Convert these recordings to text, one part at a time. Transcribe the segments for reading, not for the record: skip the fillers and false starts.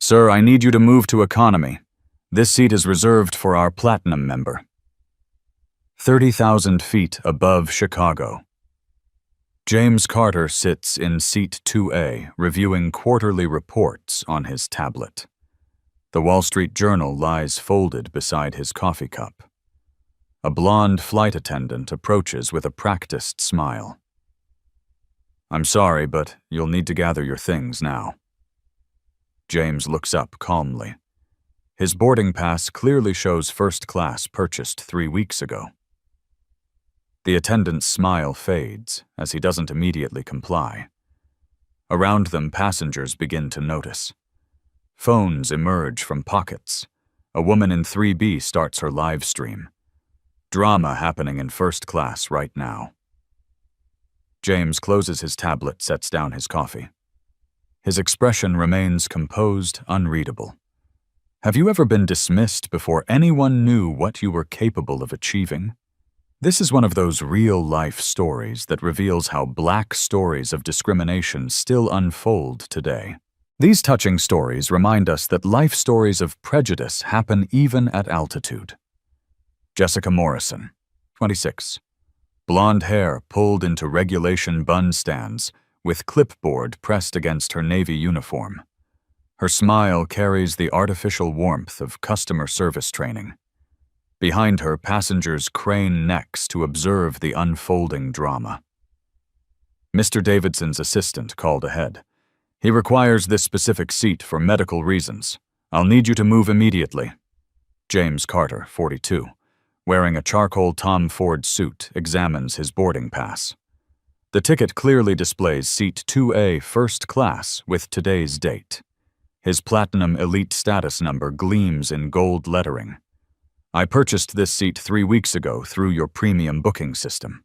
Sir, I need you to move to economy. This seat is reserved for our platinum member. 30,000 feet above Chicago. James Carter sits in seat 2A, reviewing quarterly reports on his tablet. The Wall Street Journal lies folded beside his coffee cup. A blonde flight attendant approaches with a practiced smile. I'm sorry, but you'll need to gather your things now. James looks up calmly. His boarding pass clearly shows first class purchased 3 weeks ago. The attendant's smile fades as he doesn't immediately comply. Around them, passengers begin to notice. Phones emerge from pockets. A woman in 3B starts her live stream. Drama happening in first class right now. James closes his tablet, sets down his coffee. His expression remains composed, unreadable. Have you ever been dismissed before anyone knew what you were capable of achieving? This is one of those real-life stories that reveals how black stories of discrimination still unfold today. These touching stories remind us that life stories of prejudice happen even at altitude. Jessica Morrison, 26. Blonde hair pulled into regulation bun stands, with clipboard pressed against her Navy uniform. Her smile carries the artificial warmth of customer service training. Behind her, passengers crane necks to observe the unfolding drama. Mr. Davidson's assistant called ahead. He requires this specific seat for medical reasons. I'll need you to move immediately. James Carter, 42, wearing a charcoal Tom Ford suit, examines his boarding pass. The ticket clearly displays seat 2A first class with today's date. His Platinum Elite status number gleams in gold lettering. I purchased this seat 3 weeks ago through your premium booking system.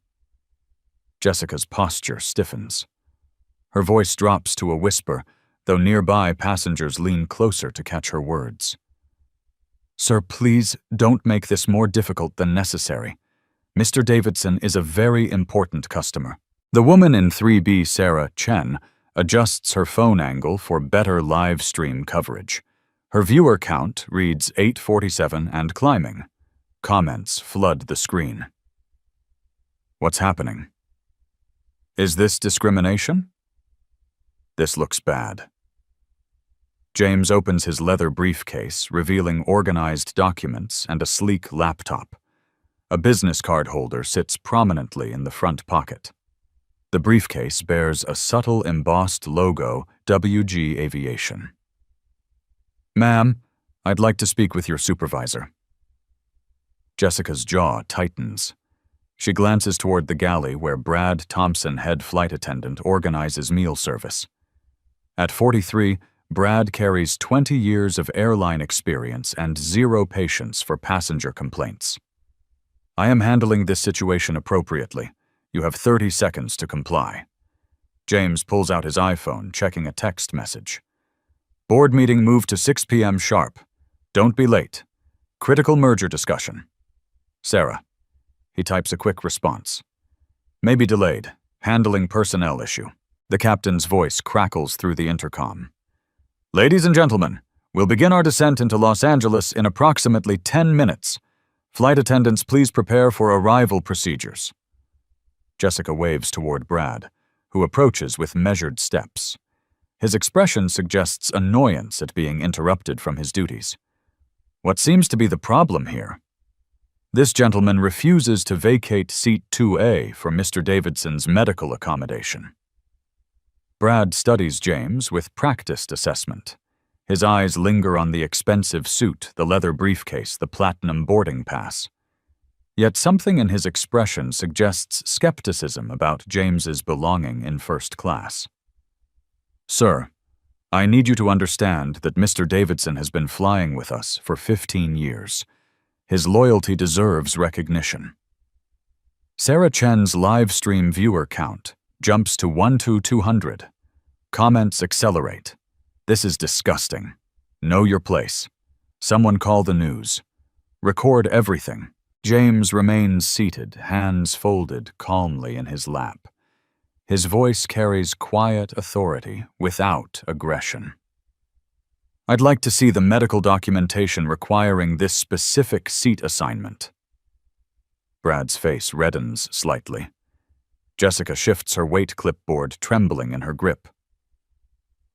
Jessica's posture stiffens. Her voice drops to a whisper, though nearby passengers lean closer to catch her words. Sir, please don't make this more difficult than necessary. Mr. Davidson is a very important customer. The woman in 3B, Sarah Chen, adjusts her phone angle for better live stream coverage. Her viewer count reads 847 and climbing. Comments flood the screen. What's happening? Is this discrimination? This looks bad. James opens his leather briefcase, revealing organized documents and a sleek laptop. A business card holder sits prominently in the front pocket. The briefcase bears a subtle embossed logo, WG Aviation. Ma'am, I'd like to speak with your supervisor. Jessica's jaw tightens. She glances toward the galley where Brad Thompson, head flight attendant, organizes meal service. At 43, Brad carries 20 years of airline experience and 0 patience for passenger complaints. I am handling this situation appropriately. You have 30 seconds to comply. James pulls out his iPhone, checking a text message. Board meeting moved to 6 p.m. sharp. Don't be late. Critical merger discussion. Sarah. He types a quick response. Maybe delayed. Handling personnel issue. The captain's voice crackles through the intercom. Ladies and gentlemen, we'll begin our descent into Los Angeles in approximately 10 minutes. Flight attendants, please prepare for arrival procedures. Jessica waves toward Brad, who approaches with measured steps. His expression suggests annoyance at being interrupted from his duties. What seems to be the problem here? This gentleman refuses to vacate seat 2A for Mr. Davidson's medical accommodation. Brad studies James with practiced assessment. His eyes linger on the expensive suit, the leather briefcase, the platinum boarding pass. Yet something in his expression suggests skepticism about James's belonging in first class. Sir, I need you to understand that Mr. Davidson has been flying with us for 15 years. His loyalty deserves recognition. Sarah Chen's live stream viewer count jumps to 1-200. Comments accelerate. This is disgusting. Know your place. Someone call the news. Record everything. James remains seated, hands folded calmly in his lap. His voice carries quiet authority without aggression. I'd like to see the medical documentation requiring this specific seat assignment. Brad's face reddens slightly. Jessica shifts her weight clipboard, trembling in her grip.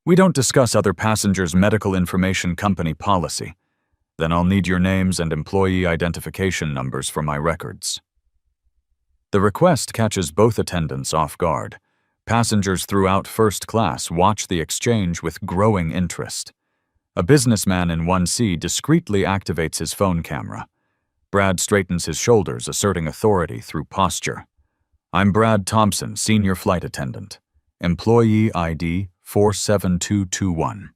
We don't discuss other passengers' medical information company policy. Then I'll need your names and employee identification numbers for my records. The request catches both attendants off guard. Passengers throughout first class watch the exchange with growing interest. A businessman in 1C discreetly activates his phone camera. Brad straightens his shoulders, asserting authority through posture. I'm Brad Thompson, senior flight attendant. Employee ID 47221.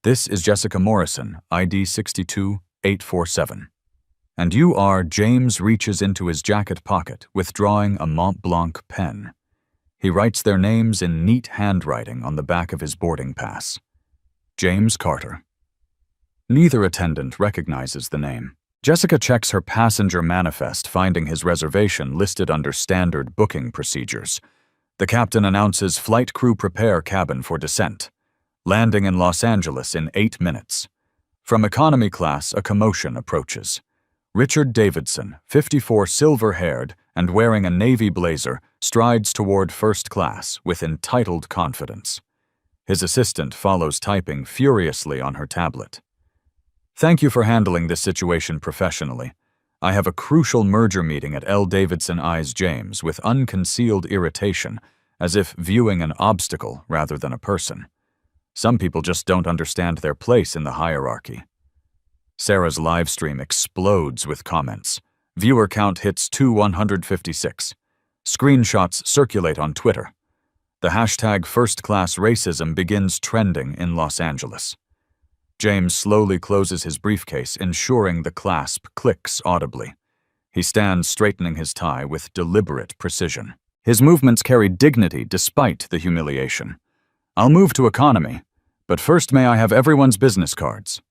This is Jessica Morrison, ID 62847. And you are. James reaches into his jacket pocket, withdrawing a Mont Blanc pen. He writes their names in neat handwriting on the back of his boarding pass. James Carter. Neither attendant recognizes the name. Jessica checks her passenger manifest, finding his reservation listed under standard booking procedures. The captain announces flight crew prepare cabin for descent. Landing in Los Angeles in 8 minutes. From economy class, a commotion approaches. Richard Davidson, 54, silver-haired and wearing a navy blazer, strides toward first class with entitled confidence. His assistant follows, typing furiously on her tablet. Thank you for handling this situation professionally. I have a crucial merger meeting at L. Davidson eyes James with unconcealed irritation, as if viewing an obstacle rather than a person. Some people just don't understand their place in the hierarchy. Sarah's live stream explodes with comments. Viewer count hits 156. Screenshots circulate on Twitter. The hashtag first-class racism begins trending in Los Angeles. James slowly closes his briefcase, ensuring the clasp clicks audibly. He stands straightening his tie with deliberate precision. His movements carry dignity despite the humiliation. I'll move to economy, but first may I have everyone's business cards?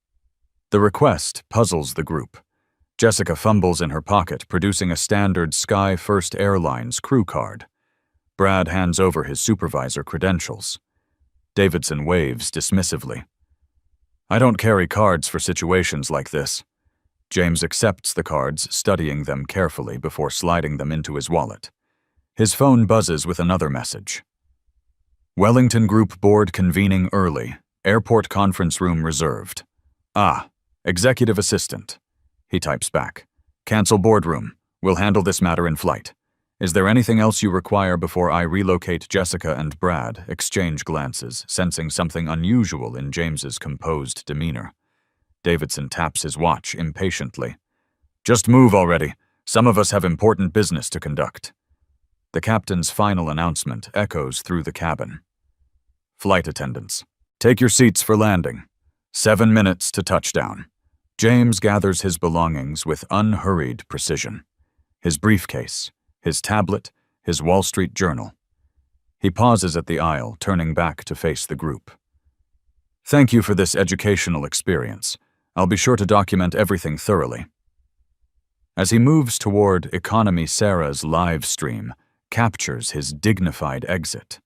The request puzzles the group. Jessica fumbles in her pocket, producing a standard Sky First Airlines crew card. Brad hands over his supervisor credentials. Davidson waves dismissively. I don't carry cards for situations like this. James accepts the cards, studying them carefully before sliding them into his wallet. His phone buzzes with another message. Wellington Group Board convening early. Airport conference room reserved. Ah, executive assistant. He types back. Cancel boardroom. We'll handle this matter in flight. Is there anything else you require before I relocate? Jessica and Brad exchange glances, sensing something unusual in James's composed demeanor. Davidson taps his watch impatiently. Just move already. Some of us have important business to conduct. The captain's final announcement echoes through the cabin. Flight attendants, take your seats for landing. 7 minutes to touchdown. James gathers his belongings with unhurried precision. His briefcase, his tablet, his Wall Street Journal. He pauses at the aisle, turning back to face the group. Thank you for this educational experience. I'll be sure to document everything thoroughly. As he moves toward economy, Sarah's live stream captures his dignified exit.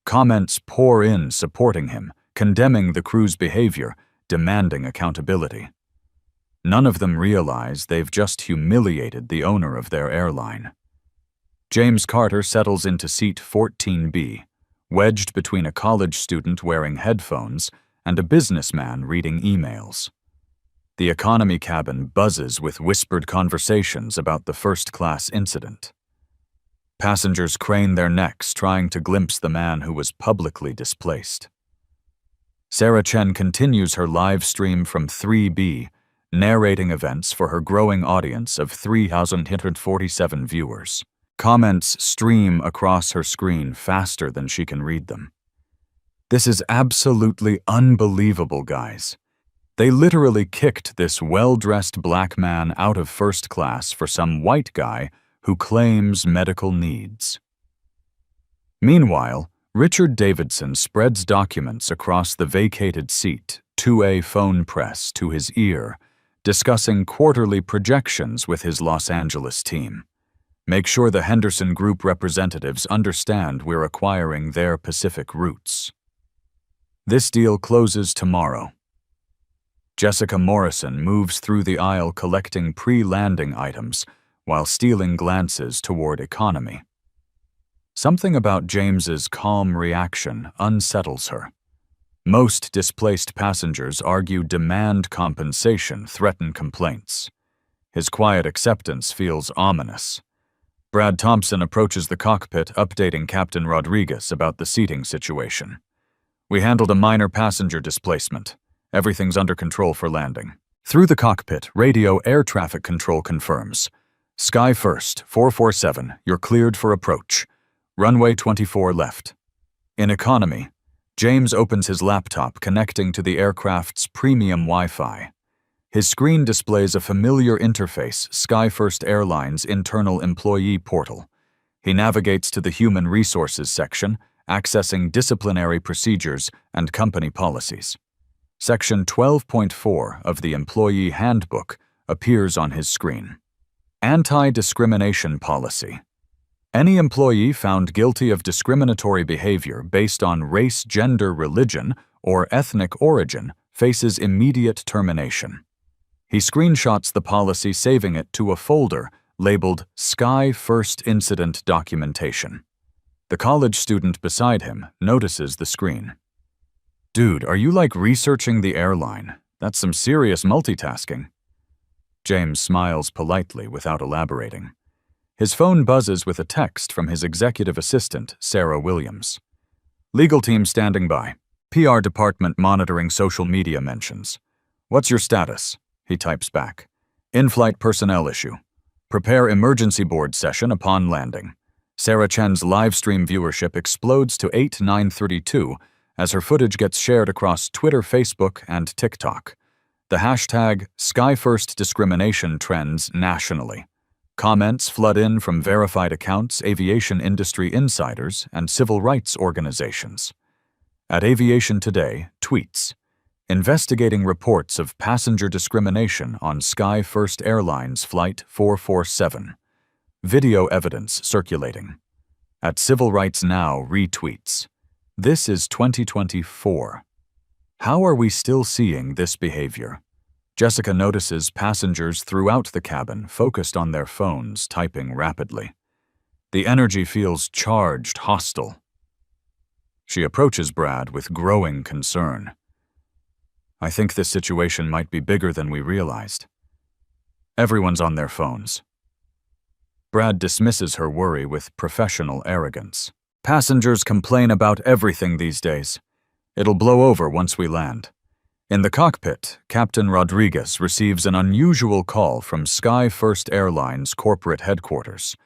Comments pour in supporting him, condemning the crew's behavior, demanding accountability. None of them realize they've just humiliated the owner of their airline. James Carter settles into seat 14B, wedged between a college student wearing headphones and a businessman reading emails. The economy cabin buzzes with whispered conversations about the first-class incident. Passengers crane their necks, trying to glimpse the man who was publicly displaced. Sarah Chen continues her live stream from 3B, narrating events for her growing audience of 3,147 viewers. Comments stream across her screen faster than she can read them. This is absolutely unbelievable, guys. They literally kicked this well-dressed black man out of first class for some white guy who claims medical needs. Meanwhile, Richard Davidson spreads documents across the vacated seat, 2A phone press to his ear, discussing quarterly projections with his Los Angeles team. Make sure the Henderson Group representatives understand we're acquiring their Pacific routes. This deal closes tomorrow. Jessica Morrison moves through the aisle collecting pre-landing items while stealing glances toward economy. Something about James's calm reaction unsettles her. Most displaced passengers argue demand compensation, threaten complaints. His quiet acceptance feels ominous. Brad Thompson approaches the cockpit, updating Captain Rodriguez about the seating situation. "We handled a minor passenger displacement. Everything's under control for landing." Through the cockpit, radio air traffic control confirms. "Sky First, 447, you're cleared for approach. Runway 24 left." In economy, James opens his laptop, connecting to the aircraft's premium Wi-Fi. His screen displays a familiar interface, Sky First Airlines' internal employee portal. He navigates to the Human Resources section, accessing disciplinary procedures and company policies. Section 12.4 of the Employee Handbook appears on his screen. Anti-discrimination policy. Any employee found guilty of discriminatory behavior based on race, gender, religion, or ethnic origin faces immediate termination. He screenshots the policy, saving it to a folder labeled Sky First Incident Documentation. The college student beside him notices the screen. "Dude, are you like researching the airline? That's some serious multitasking." James smiles politely without elaborating. His phone buzzes with a text from his executive assistant, Sarah Williams. "Legal team standing by. PR department monitoring social media mentions. What's your status?" He types back. "In-flight personnel issue. Prepare emergency board session upon landing." Sarah Chen's live stream viewership explodes to 8,932 as her footage gets shared across Twitter, Facebook, and TikTok. The hashtag #SkyFirstDiscrimination trends nationally. Comments flood in from verified accounts, aviation industry insiders, and civil rights organizations. At Aviation Today, tweets, "Investigating reports of passenger discrimination on Sky First Airlines Flight 447. Video evidence circulating." At Civil Rights Now retweets, "This is 2024. How are we still seeing this behavior?" Jessica notices passengers throughout the cabin focused on their phones, typing rapidly. The energy feels charged, hostile. She approaches Brad with growing concern. "I think this situation might be bigger than we realized. Everyone's on their phones." Brad dismisses her worry with professional arrogance. "Passengers complain about everything these days. It'll blow over once we land." In the cockpit, Captain Rodriguez receives an unusual call from Sky First Airlines corporate headquarters.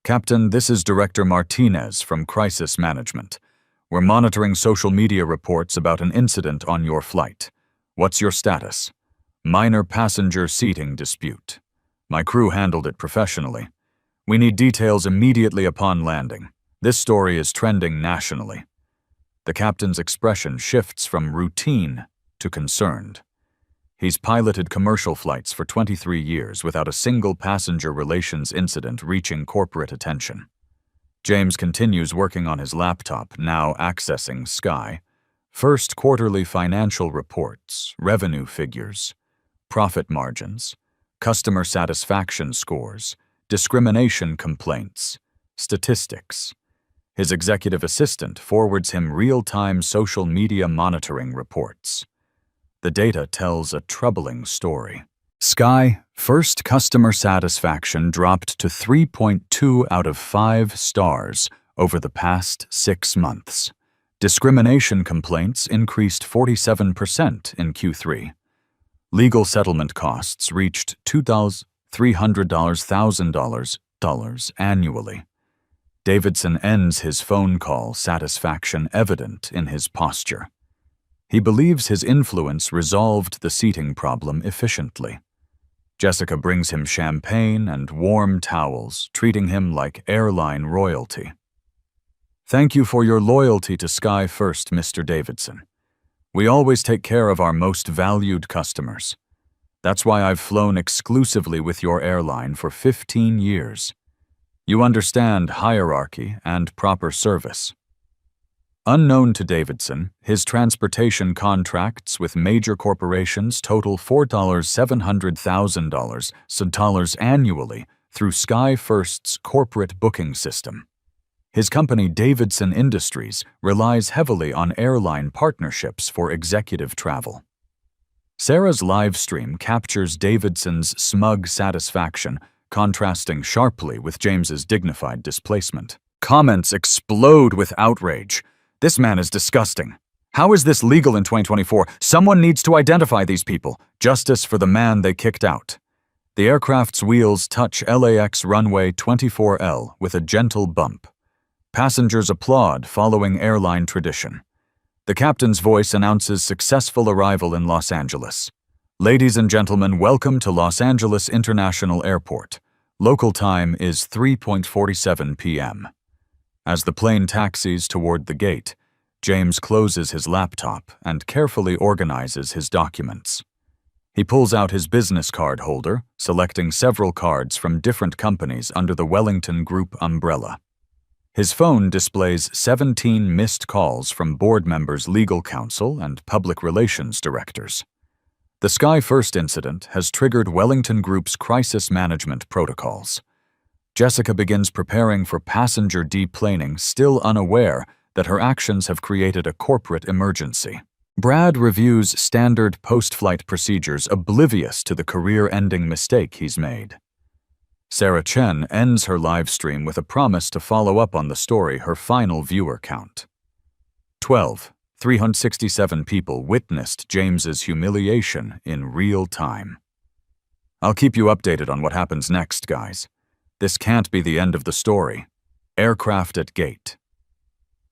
"Captain, this is Director Martinez from Crisis Management. We're monitoring social media reports about an incident on your flight. What's your status?" "Minor passenger seating dispute. My crew handled it professionally. We need details immediately upon landing. This story is trending nationally." The captain's expression shifts from routine to concerned. He's piloted commercial flights for 23 years without a single passenger relations incident reaching corporate attention. James continues working on his laptop, now accessing Sky. First quarterly financial reports, revenue figures, profit margins, customer satisfaction scores, discrimination complaints, statistics. His executive assistant forwards him real-time social media monitoring reports. The data tells a troubling story. Sky First customer satisfaction dropped to 3.2 out of 5 stars over the past 6 months. Discrimination complaints increased 47% in Q3. Legal settlement costs reached $2,300,000 annually. Davidson ends his phone call, satisfaction evident in his posture. He believes his influence resolved the seating problem efficiently. Jessica brings him champagne and warm towels, treating him like airline royalty. "Thank you for your loyalty to Sky First, Mr. Davidson. We always take care of our most valued customers. That's why I've flown exclusively with your airline for 15 years. You understand hierarchy and proper service." Unknown to Davidson, his transportation contracts with major corporations total $700,000 annually through Sky First's corporate booking system. His company, Davidson Industries, relies heavily on airline partnerships for executive travel. Sarah's live stream captures Davidson's smug satisfaction, contrasting sharply with James's dignified displacement. Comments explode with outrage. "This man is disgusting. How is this legal in 2024? Someone needs to identify these people. Justice for the man they kicked out." The aircraft's wheels touch LAX runway 24L with a gentle bump. Passengers applaud, following airline tradition. The captain's voice announces successful arrival in Los Angeles. "Ladies and gentlemen, welcome to Los Angeles International Airport. Local time is 3:47 p.m. As the plane taxis toward the gate, James closes his laptop and carefully organizes his documents. He pulls out his business card holder, selecting several cards from different companies under the Wellington Group umbrella. His phone displays 17 missed calls from board members, legal counsel, and public relations directors. The Sky First incident has triggered Wellington Group's crisis management protocols. Jessica begins preparing for passenger deplaning, still unaware that her actions have created a corporate emergency. Brad reviews standard post-flight procedures, oblivious to the career-ending mistake he's made. Sarah Chen ends her live stream with a promise to follow up on the story, her final viewer count. 367 people witnessed James's humiliation in real time. I'll keep you updated on what happens next, guys. This can't be the end of the story. Aircraft at gate.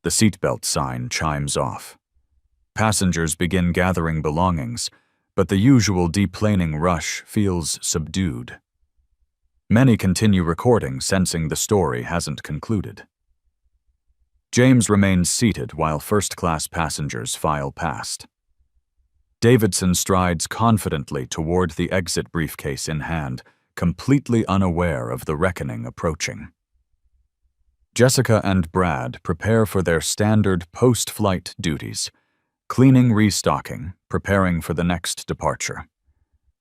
The seatbelt sign chimes off. Passengers begin gathering belongings, but the usual deplaning rush feels subdued. Many continue recording, sensing the story hasn't concluded. James remains seated while first-class passengers file past. Davidson strides confidently toward the exit, briefcase in hand, completely unaware of the reckoning approaching. Jessica and Brad prepare for their standard post-flight duties, cleaning, restocking, preparing for the next departure.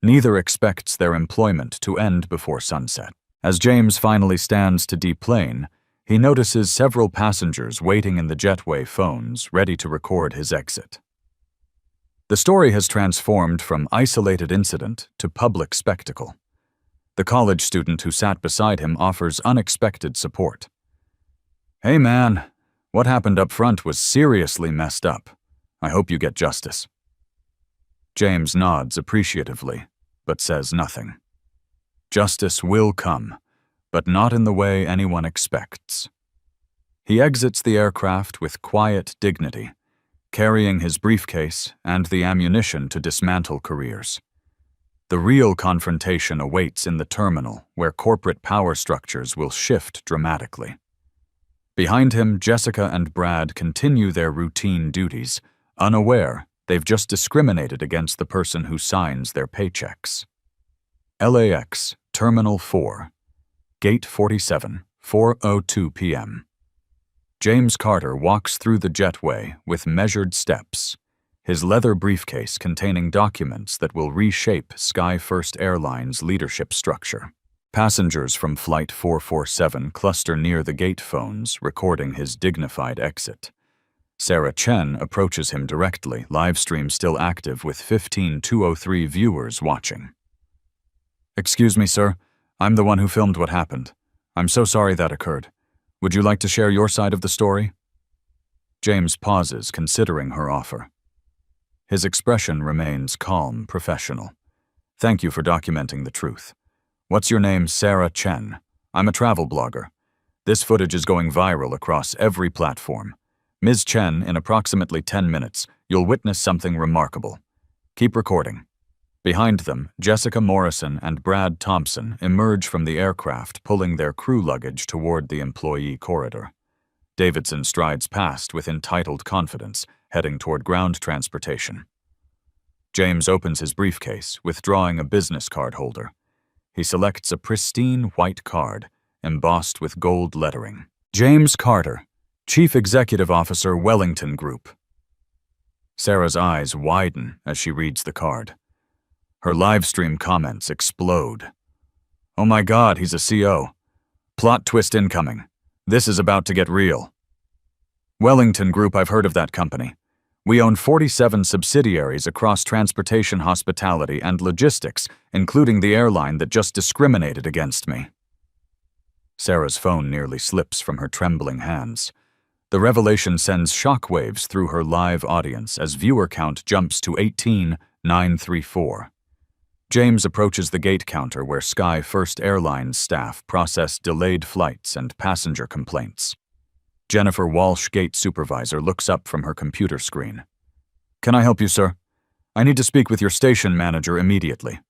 Neither expects their employment to end before sunset. As James finally stands to deplane, he notices several passengers waiting in the jetway phones, ready to record his exit. The story has transformed from isolated incident to public spectacle. The college student who sat beside him offers unexpected support. "Hey man, what happened up front was seriously messed up. I hope you get justice." James nods appreciatively, but says nothing. Justice will come, but not in the way anyone expects. He exits the aircraft with quiet dignity, carrying his briefcase and the ammunition to dismantle careers. The real confrontation awaits in the terminal, where corporate power structures will shift dramatically. Behind him, Jessica and Brad continue their routine duties, unaware they've just discriminated against the person who signs their paychecks. LAX, Terminal 4, Gate 47, 4:02 p.m. James Carter walks through the jetway with measured steps, his leather briefcase containing documents that will reshape Sky First Airlines' leadership structure. Passengers from Flight 447 cluster near the gate phones, recording his dignified exit. Sarah Chen approaches him directly, livestream still active with 15,203 viewers watching. "Excuse me, sir. I'm the one who filmed what happened. I'm so sorry that occurred. Would you like to share your side of the story?" James pauses, considering her offer. His expression remains calm, professional. "Thank you for documenting the truth. What's your name?" "Sarah Chen. I'm a travel blogger. This footage is going viral across every platform. Ms. Chen, in approximately 10 minutes, you'll witness something remarkable. Keep recording." Behind them, Jessica Morrison and Brad Thompson emerge from the aircraft, pulling their crew luggage toward the employee corridor. Davidson strides past with entitled confidence, heading toward ground transportation. James opens his briefcase, withdrawing a business card holder. He selects a pristine white card, embossed with gold lettering. James Carter, Chief Executive Officer, Wellington Group. Sarah's eyes widen as she reads the card. Her livestream comments explode. Oh my God, he's a CO. Plot twist incoming. This is about to get real. Wellington Group, I've heard of that company. We own 47 subsidiaries across transportation, hospitality, and logistics, including the airline that just discriminated against me. Sarah's phone nearly slips from her trembling hands. The revelation sends shockwaves through her live audience as viewer count jumps to 18,934. James approaches the gate counter where Sky First Airlines staff process delayed flights and passenger complaints. Jennifer Walsh, gate supervisor, looks up from her computer screen. Can I help you, sir? I need to speak with your station manager immediately.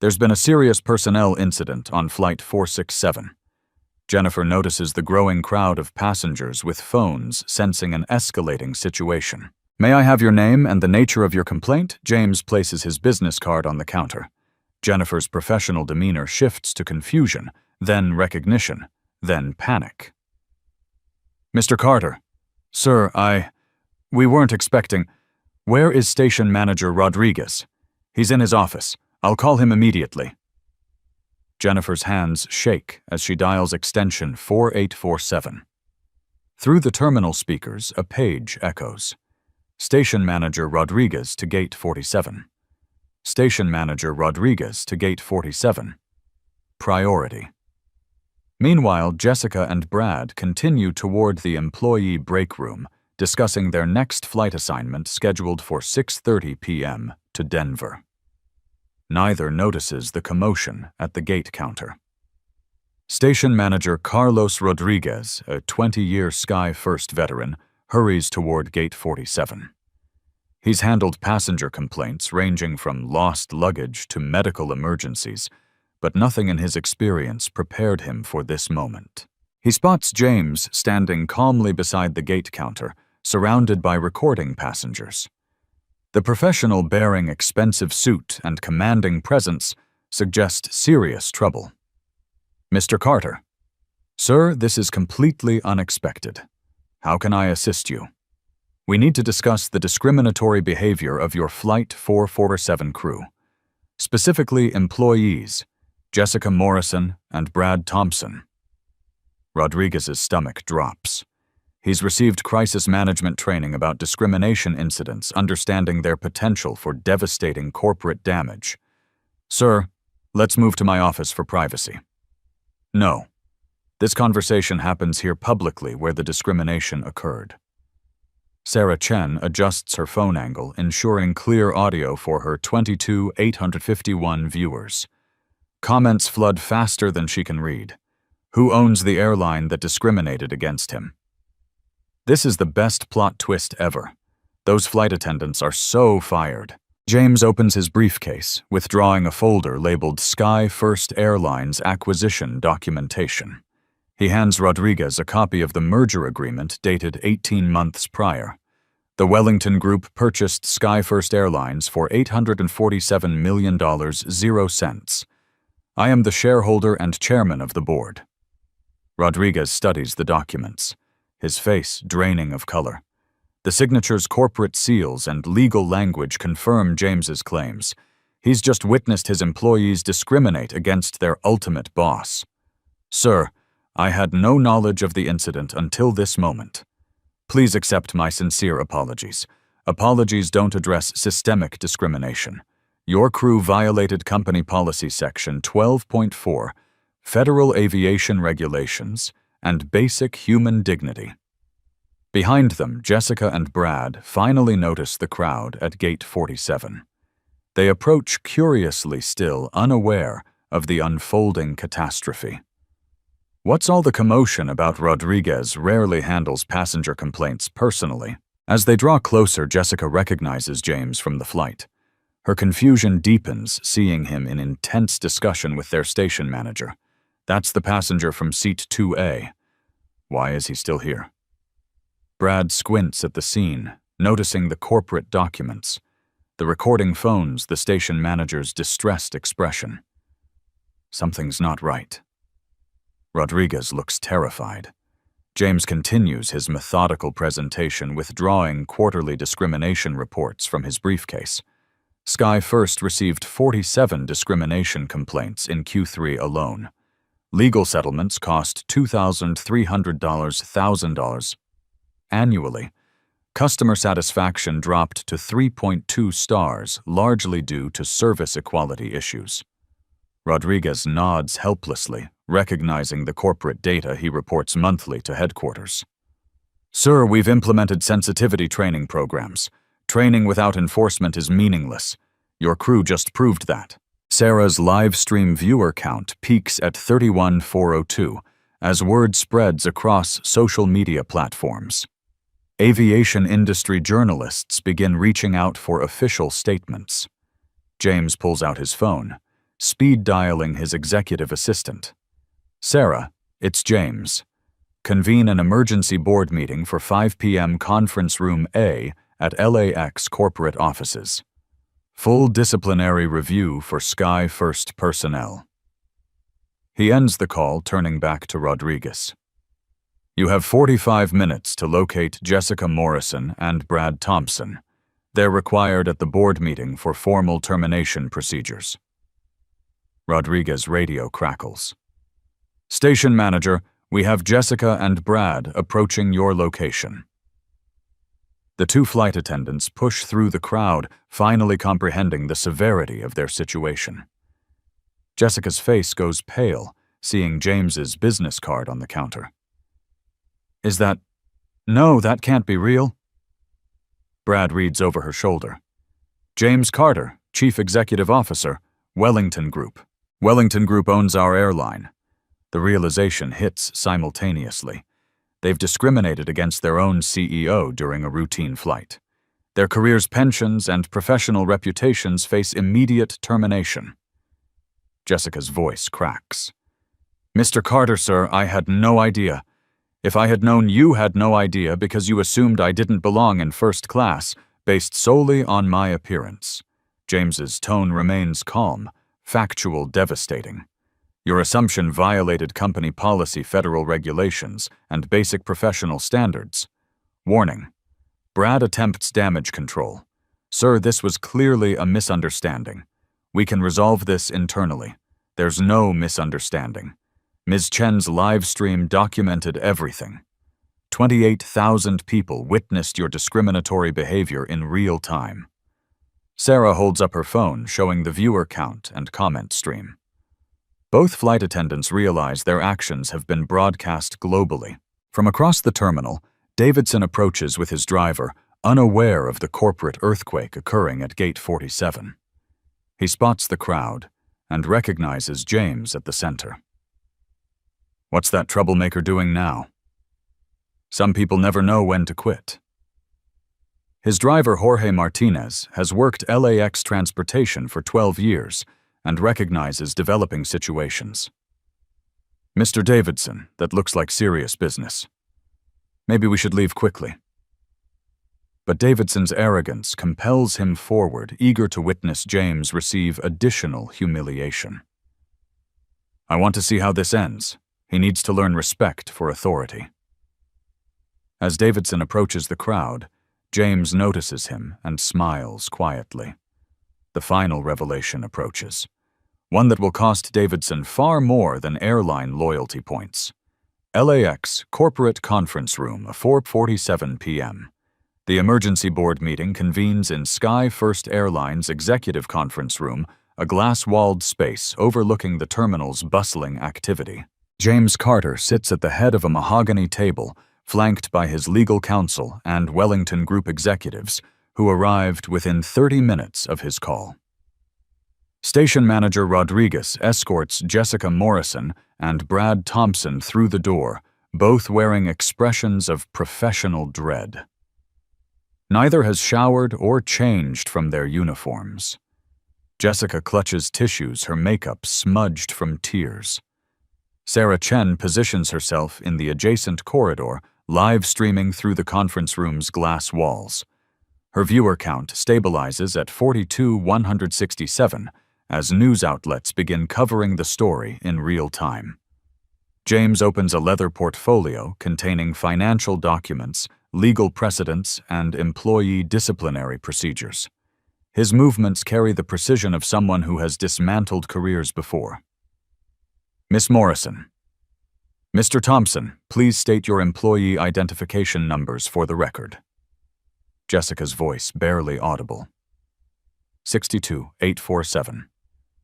There's been a serious personnel incident on Flight 467. Jennifer notices the growing crowd of passengers with phones, sensing an escalating situation. May I have your name and the nature of your complaint? James places his business card on the counter. Jennifer's professional demeanor shifts to confusion, then recognition, then panic. Mr. Carter. Sir, we weren't expecting. Where is Station Manager Rodriguez? He's in his office. I'll call him immediately. Jennifer's hands shake as she dials extension 4847. Through the terminal speakers, a page echoes. Station Manager Rodriguez to Gate 47. Station Manager Rodriguez to Gate 47. Priority. Meanwhile, Jessica and Brad continue toward the employee break room, discussing their next flight assignment scheduled for 6:30 p.m. to Denver. Neither notices the commotion at the gate counter. Station Manager Carlos Rodriguez, a 20-year Sky First veteran, hurries toward Gate 47. He's handled passenger complaints ranging from lost luggage to medical emergencies, but nothing in his experience prepared him for this moment. He spots James standing calmly beside the gate counter, surrounded by recording passengers. The professional bearing expensive suit and commanding presence suggest serious trouble. Mr. Carter. Sir, this is completely unexpected. How can I assist you? We need to discuss the discriminatory behavior of your Flight 447 crew, specifically employees Jessica Morrison and Brad Thompson. Rodriguez's stomach drops. He's received crisis management training about discrimination incidents, understanding their potential for devastating corporate damage. Sir, let's move to my office for privacy. No. This conversation happens here publicly where the discrimination occurred. Sarah Chen adjusts her phone angle, ensuring clear audio for her 22,851 viewers. Comments flood faster than she can read. Who owns the airline that discriminated against him? This is the best plot twist ever. Those flight attendants are so fired. James opens his briefcase, withdrawing a folder labeled Sky First Airlines Acquisition Documentation. He hands Rodriguez a copy of the merger agreement dated 18 months prior. The Wellington Group purchased Sky First Airlines for $847 million, 0 cents. I am the shareholder and chairman of the board. Rodriguez studies the documents, his face draining of color. The signature's corporate seals and legal language confirm James's claims. He's just witnessed his employees discriminate against their ultimate boss. Sir, I had no knowledge of the incident until this moment. Please accept my sincere apologies. Apologies don't address systemic discrimination. Your crew violated Company Policy Section 12.4, Federal Aviation Regulations, and Basic Human Dignity. Behind them, Jessica and Brad finally notice the crowd at Gate 47. They approach curiously, still unaware of the unfolding catastrophe. What's all the commotion about Rodriguez rarely handles passenger complaints personally? As they draw closer, Jessica recognizes James from the flight. Her confusion deepens, seeing him in intense discussion with their station manager. That's the passenger from seat 2A. Why is he still here? Brad squints at the scene, noticing the corporate documents, the recording phones, the station manager's distressed expression. Something's not right. Rodriguez looks terrified. James continues his methodical presentation, withdrawing quarterly discrimination reports from his briefcase. Sky First received 47 discrimination complaints in Q3 alone. Legal settlements cost $2,300 annually. Customer satisfaction dropped to 3.2 stars, largely due to service equality issues. Rodriguez nods helplessly, recognizing the corporate data he reports monthly to headquarters. "Sir, we've implemented sensitivity training programs. Training without enforcement is meaningless. Your crew just proved that." Sarah's live stream viewer count peaks at 31,402 as word spreads across social media platforms. Aviation industry journalists begin reaching out for official statements. James pulls out his phone, speed dialing his executive assistant. "Sarah, it's James. Convene an emergency board meeting for 5 p.m. Conference Room A at LAX corporate offices. Full disciplinary review for Sky First personnel." He ends the call, turning back to Rodriguez. "You have 45 minutes to locate Jessica Morrison and Brad Thompson. They're required at the board meeting for formal termination procedures." Rodriguez radio crackles. "Station manager, we have Jessica and Brad approaching your location." The two flight attendants push through the crowd, finally comprehending the severity of their situation. Jessica's face goes pale, seeing James's business card on the counter. "Is that... No, that can't be real." Brad reads over her shoulder. "James Carter, Chief Executive Officer, Wellington Group. Wellington Group owns our airline." The realization hits simultaneously. They've discriminated against their own CEO during a routine flight. Their careers' pensions and professional reputations face immediate termination. Jessica's voice cracks. "Mr. Carter, sir, I had no idea. If I had known you had no idea because you assumed I didn't belong in first class, based solely on my appearance." James's tone remains calm, factual, devastating. "Your assumption violated company policy, federal regulations, and basic professional standards. Warning. Brad attempts damage control. Sir, this was clearly a misunderstanding. We can resolve this internally. There's no misunderstanding. Ms. Chen's live stream documented everything. 28,000 people witnessed your discriminatory behavior in real time." Sarah holds up her phone, showing the viewer count and comment stream. Both flight attendants realize their actions have been broadcast globally. From across the terminal, Davidson approaches with his driver, unaware of the corporate earthquake occurring at Gate 47. He spots the crowd and recognizes James at the center. "What's that troublemaker doing now?" "Some people never know when to quit." His driver, Jorge Martinez, has worked LAX transportation for 12 years and recognizes developing situations. "Mr. Davidson, that looks like serious business. Maybe we should leave quickly." But Davidson's arrogance compels him forward, eager to witness James receive additional humiliation. "I want to see how this ends. He needs to learn respect for authority." As Davidson approaches the crowd, James notices him and smiles quietly. The final revelation approaches, one that will cost Davidson far more than airline loyalty points. LAX Corporate Conference Room, 4:47 p.m. The emergency board meeting convenes in Sky First Airlines Executive Conference Room, a glass-walled space overlooking the terminal's bustling activity. James Carter sits at the head of a mahogany table, flanked by his legal counsel and Wellington Group executives, who arrived within 30 minutes of his call. Station manager Rodriguez escorts Jessica Morrison and Brad Thompson through the door, both wearing expressions of professional dread. Neither has showered or changed from their uniforms. Jessica clutches tissues, her makeup smudged from tears. Sarah Chen positions herself in the adjacent corridor, live streaming through the conference room's glass walls. Her viewer count stabilizes at 42,167 as news outlets begin covering the story in real time. James opens a leather portfolio containing financial documents, legal precedents, and employee disciplinary procedures. His movements carry the precision of someone who has dismantled careers before. Miss Morrison. Mr. Thompson, please state your employee identification numbers for the record. Jessica's voice barely audible. 62-847.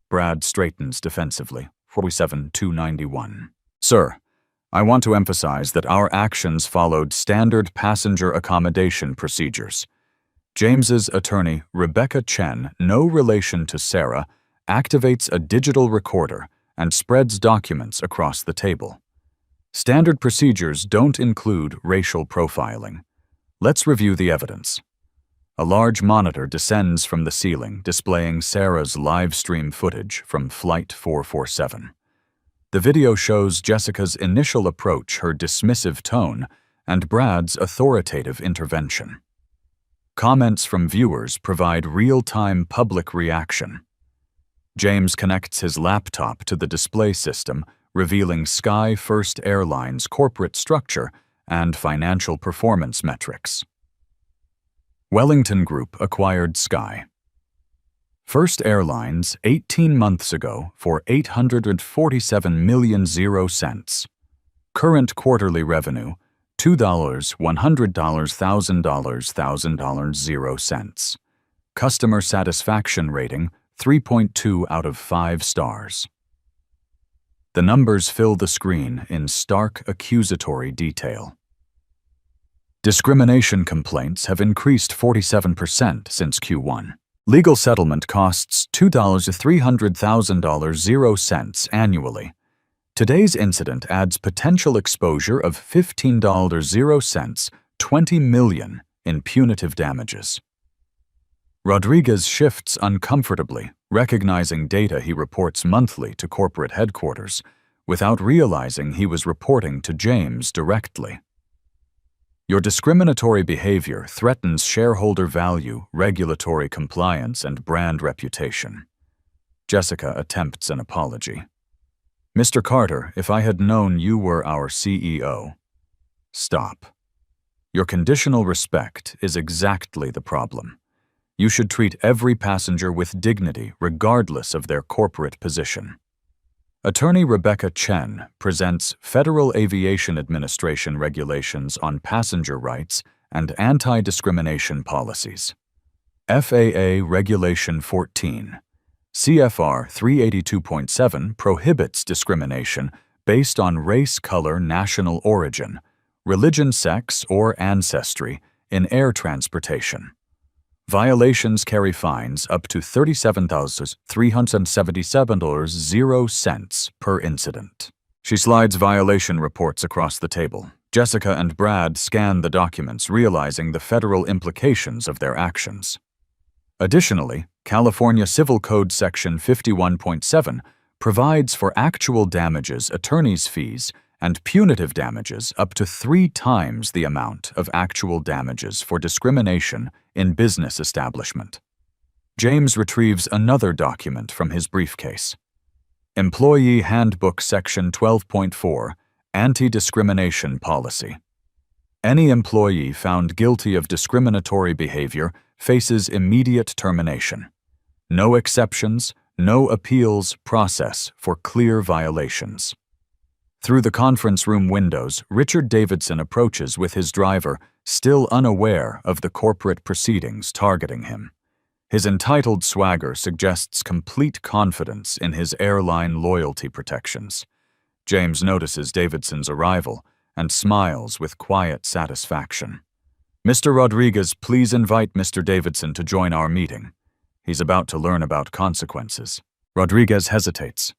Brad straightens defensively. 47-291. Sir, I want to emphasize that our actions followed standard passenger accommodation procedures. James's attorney, Rebecca Chen, no relation to Sarah, activates a digital recorder and spreads documents across the table. Standard procedures don't include racial profiling. Let's review the evidence. A large monitor descends from the ceiling, displaying Sarah's live stream footage from Flight 447. The video shows Jessica's initial approach, her dismissive tone, and Brad's authoritative intervention. Comments from viewers provide real-time public reaction. James connects his laptop to the display system, revealing Sky First Airlines' corporate structure and financial performance metrics. Wellington Group acquired Sky First Airlines 18 months ago for $847 million. Current quarterly revenue $2, $100, $1,000, $0. Customer satisfaction rating 3.2 out of 5 stars. The numbers fill the screen in stark accusatory detail. Discrimination complaints have increased 47% since Q1. Legal settlement costs $2 to $300,000 annually. Today's incident adds potential exposure of $15 $20 million in punitive damages. Rodriguez shifts uncomfortably, recognizing data he reports monthly to corporate headquarters, without realizing he was reporting to James directly. Your discriminatory behavior threatens shareholder value, regulatory compliance, and brand reputation. Jessica attempts an apology. Mr. Carter, if I had known you were our CEO. Stop. Your conditional respect is exactly the problem. You should treat every passenger with dignity, regardless of their corporate position. Attorney Rebecca Chen presents Federal Aviation Administration regulations on passenger rights and anti-discrimination policies. FAA Regulation 14. CFR 382.7 prohibits discrimination based on race, color, national origin, religion, sex, or ancestry in air transportation. Violations carry fines up to $37,377.00 per incident. She slides violation reports across the table. Jessica and Brad scan the documents, realizing the federal implications of their actions. Additionally, California Civil Code Section 51.7 provides for actual damages, attorney's fees, and punitive damages up to 3 times the amount of actual damages for discrimination in business establishment. James retrieves another document from his briefcase. Employee Handbook Section 12.4, Anti-Discrimination Policy. Any employee found guilty of discriminatory behavior faces immediate termination. No exceptions, no appeals process for clear violations. Through the conference room windows, Richard Davidson approaches with his driver, still unaware of the corporate proceedings targeting him. His entitled swagger suggests complete confidence in his airline loyalty protections. James notices Davidson's arrival and smiles with quiet satisfaction. Mr. Rodriguez, please invite Mr. Davidson to join our meeting. He's about to learn about consequences. Rodriguez hesitates.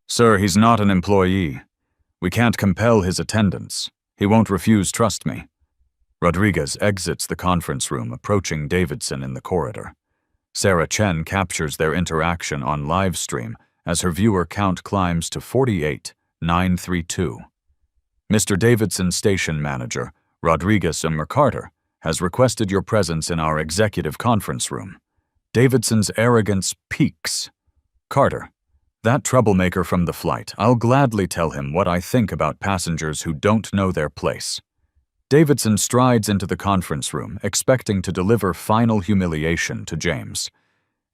Sir, he's not an employee. We can't compel his attendance. He won't refuse, trust me. Rodriguez exits the conference room, approaching Davidson in the corridor. Sarah Chen captures their interaction on live stream as her viewer count climbs to 48,932. Mr. Davidson's station manager, Rodriguez Carter, has requested your presence in our executive conference room. Davidson's arrogance peaks. Carter, That troublemaker from the flight, I'll gladly tell him what I think about passengers who don't know their place. Davidson strides into the conference room, expecting to deliver final humiliation to James.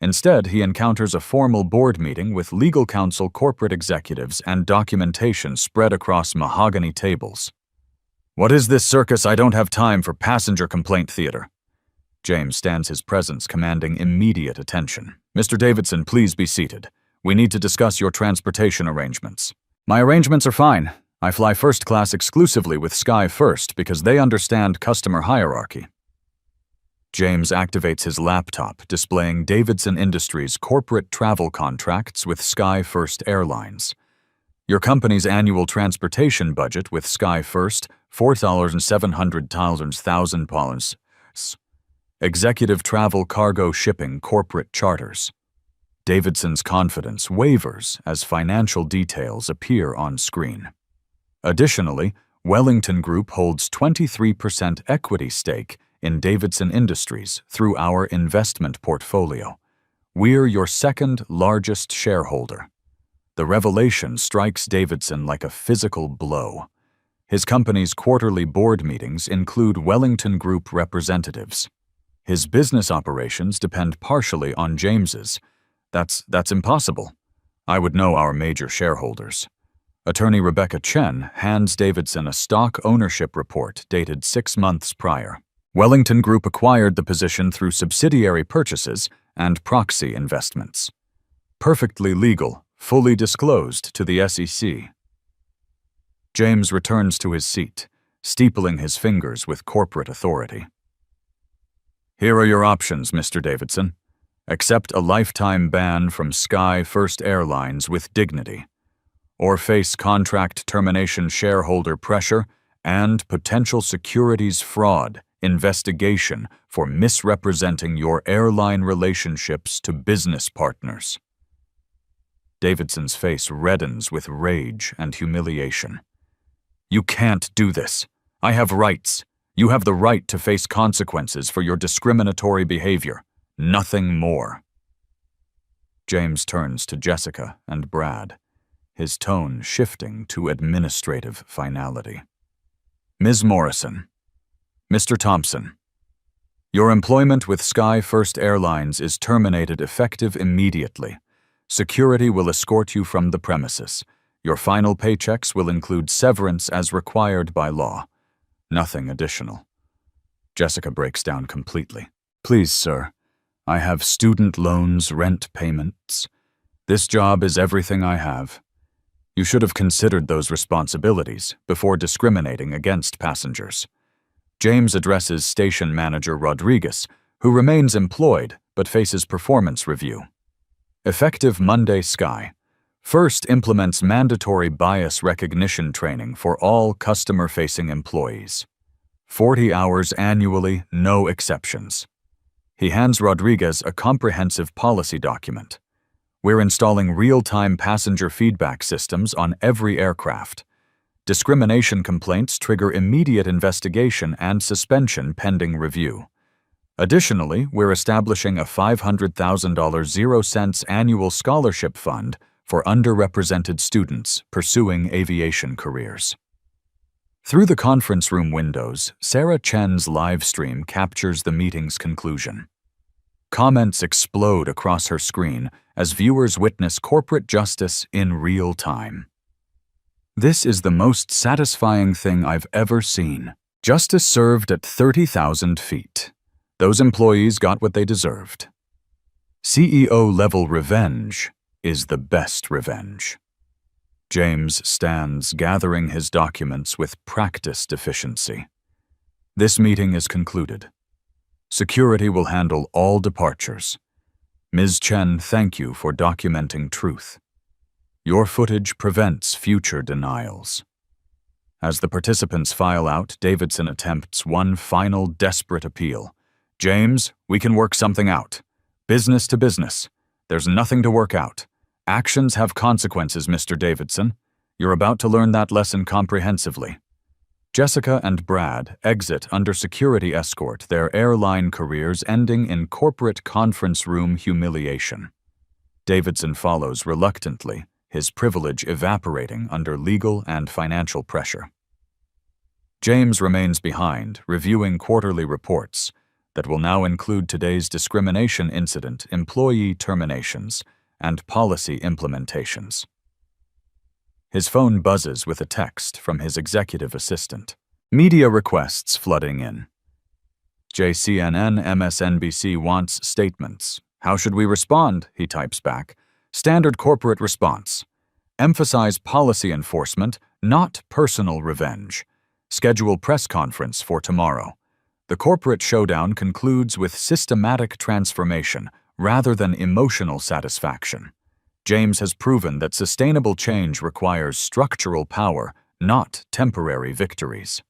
Instead, he encounters a formal board meeting with legal counsel, corporate executives, and documentation spread across mahogany tables. "What is this circus? I don't have time for passenger complaint theater." James stands his presence commanding immediate attention. "Mr. Davidson, please be seated. We need to discuss your transportation arrangements." "My arrangements are fine. I fly first class exclusively with Sky First because they understand customer hierarchy." James activates his laptop, displaying Davidson Industries' corporate travel contracts with Sky First Airlines. Your company's annual transportation budget with Sky First, $4,700,000. Executive travel cargo shipping corporate charters. Davidson's confidence wavers as financial details appear on screen. Additionally, Wellington Group holds 23% equity stake in Davidson Industries through our investment portfolio. We're your second largest shareholder. The revelation strikes Davidson like a physical blow. His company's quarterly board meetings include Wellington Group representatives. His business operations depend partially on James's. That's impossible. I would know our major shareholders. Attorney Rebecca Chen hands Davidson a stock ownership report dated 6 months prior. Wellington Group acquired the position through subsidiary purchases and proxy investments. Perfectly legal, fully disclosed to the SEC. James returns to his seat, steepling his fingers with corporate authority. "Here are your options, Mr. Davidson. Accept a lifetime ban from Sky First Airlines with dignity, or face contract termination, shareholder pressure, and potential securities fraud investigation for misrepresenting your airline relationships to business partners." Davidson's face reddens with rage and humiliation. "You can't do this. I have rights. You have the right to face consequences for your discriminatory behavior. Nothing more." James turns to Jessica and Brad, his tone shifting to administrative finality. "Ms. Morrison, Mr. Thompson, your employment with Sky First Airlines is terminated effective immediately. Security will escort you from the premises. Your final paychecks will include severance as required by law. Nothing additional." Jessica breaks down completely. "Please, sir. I have student loans, rent payments. This job is everything I have. You should have considered those responsibilities before discriminating against passengers." James addresses station manager Rodriguez, who remains employed but faces performance review. Effective Monday, Sky First implements mandatory bias recognition training for all customer-facing employees. 40 hours annually, no exceptions. He hands Rodriguez a comprehensive policy document. "We're installing real-time passenger feedback systems on every aircraft. Discrimination complaints trigger immediate investigation and suspension pending review. Additionally, we're establishing a $500,000 0-cents annual scholarship fund for underrepresented students pursuing aviation careers." Through the conference room windows, Sarah Chen's live stream captures the meeting's conclusion. Comments explode across her screen as viewers witness corporate justice in real time. "This is the most satisfying thing I've ever seen. Justice served at 30,000 feet. Those employees got what they deserved. CEO-level revenge is the best revenge." James stands gathering his documents with practiced efficiency. "This meeting is concluded. Security will handle all departures. Ms. Chen, thank you for documenting truth. Your footage prevents future denials." As the participants file out, Davidson attempts one final desperate appeal. "James, we can work something out. Business to business. There's nothing to work out. Actions have consequences, Mr. Davidson. You're about to learn that lesson comprehensively." Jessica and Brad exit under security escort, their airline careers ending in corporate conference room humiliation. Davidson follows reluctantly, his privilege evaporating under legal and financial pressure. James remains behind, reviewing quarterly reports that will now include today's discrimination incident, employee terminations, and policy implementations. His phone buzzes with a text from his executive assistant. Media requests flooding in. JCNN MSNBC wants statements. How should we respond? He types back. Standard corporate response. Emphasize policy enforcement, not personal revenge. Schedule press conference for tomorrow. The corporate showdown concludes with systematic transformation rather than emotional satisfaction. James has proven that sustainable change requires structural power, not temporary victories.